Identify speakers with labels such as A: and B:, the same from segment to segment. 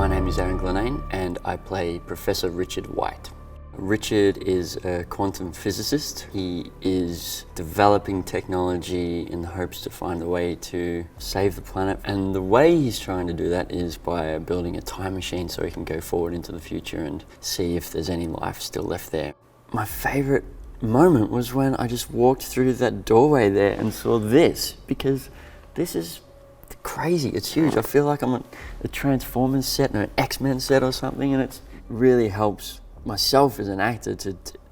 A: My name is Glenane and I play Professor Richard Whyte. Richard is a quantum physicist. He is developing technology in the hopes to find a way to save the planet. And the way he's trying to do that is by building a time machine so he can go forward into the future and see if there's any life still left there. My favorite moment was when I just walked through that doorway there and saw this, because this is crazy. It's huge. I feel like I'm on a Transformers set or an X-Men set or something, and it really helps myself as an actor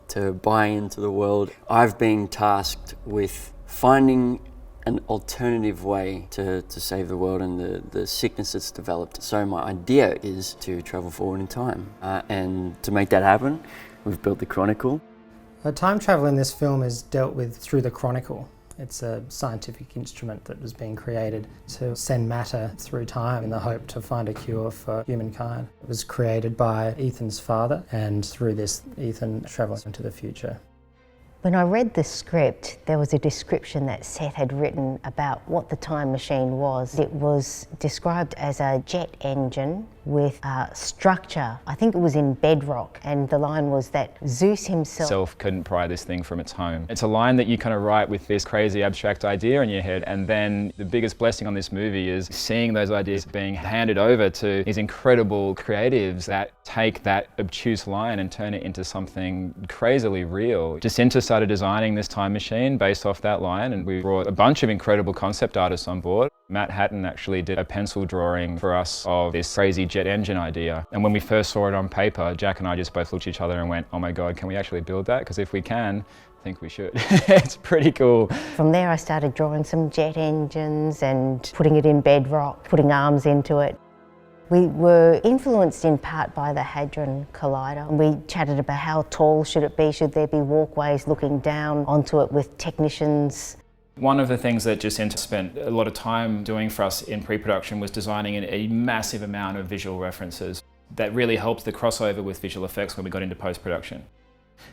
A: to buy into the world. I've been tasked with finding an alternative way to save the world and the sickness that's developed. So my idea is to travel forward in time. And to make that happen, we've built the Chronical.
B: Time travel in this film is dealt with through the Chronical. It's a scientific instrument that was being created to send matter through time in the hope to find a cure for humankind. It was created by Ethan's father, and through this, Ethan travels into the future.
C: When I read the script, there was a description that Seth had written about what the time machine was. It was described as a jet engine with structure. I think it was in bedrock, and the line was that Zeus himself
D: couldn't pry this thing from its home. It's a line that you kind of write with this crazy abstract idea in your head, and then the biggest blessing on this movie is seeing those ideas being handed over to these incredible creatives that take that obtuse line and turn it into something crazily real. Jacinta started designing this time machine based off that line, and we brought a bunch of incredible concept artists on board. Matt Hatton actually did a pencil drawing for us of this crazy jet engine idea. And when we first saw it on paper, Jack and I just both looked at each other and went, oh my God, can we actually build that? Because if we can, I think we should. It's pretty cool.
C: From there I started drawing some jet engines and putting it in bedrock, putting arms into it. We were influenced in part by the Hadron Collider. We chatted about how tall should it be, should there be walkways looking down onto it with technicians.
D: One of the things that Jacinta spent a lot of time doing for us in pre-production was designing a massive amount of visual references that really helped the crossover with visual effects when we got into post-production.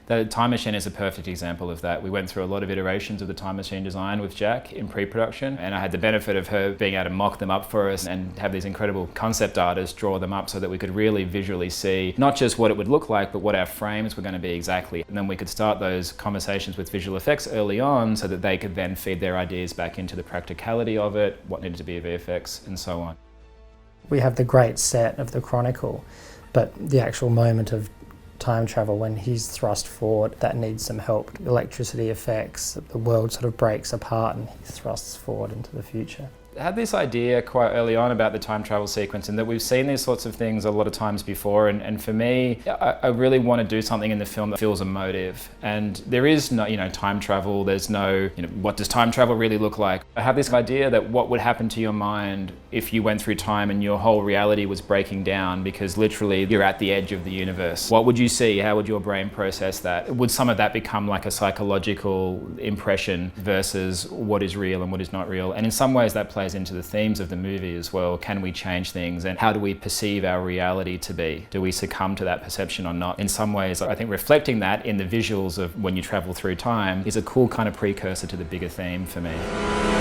D: The time machine is a perfect example of that. We went through a lot of iterations of the time machine design with Jack in pre-production, and I had the benefit of her being able to mock them up for us and have these incredible concept artists draw them up so that we could really visually see not just what it would look like, but what our frames were going to be exactly. And then we could start those conversations with visual effects early on so that they could then feed their ideas back into the practicality of it, what needed to be VFX, and so on.
B: We have the great set of the Chronicle, but the actual moment of time travel when he's thrust forward, that needs some help. Electricity effects, the world sort of breaks apart and he thrusts forward into the future.
D: I had this idea quite early on about the time travel sequence, and that we've seen these sorts of things a lot of times before, and for me, I really want to do something in the film that feels emotive. And there is no, time travel, there's no, what does time travel really look like? I have this idea that what would happen to your mind if you went through time and your whole reality was breaking down because literally you're at the edge of the universe. What would you see? How would your brain process that? Would some of that become like a psychological impression versus what is real and what is not real? And in some ways that plays into the themes of the movie as well. Can we change things, and how do we perceive our reality to be? Do we succumb to that perception or not? In some ways, I think reflecting that in the visuals of when you travel through time is a cool kind of precursor to the bigger theme for me.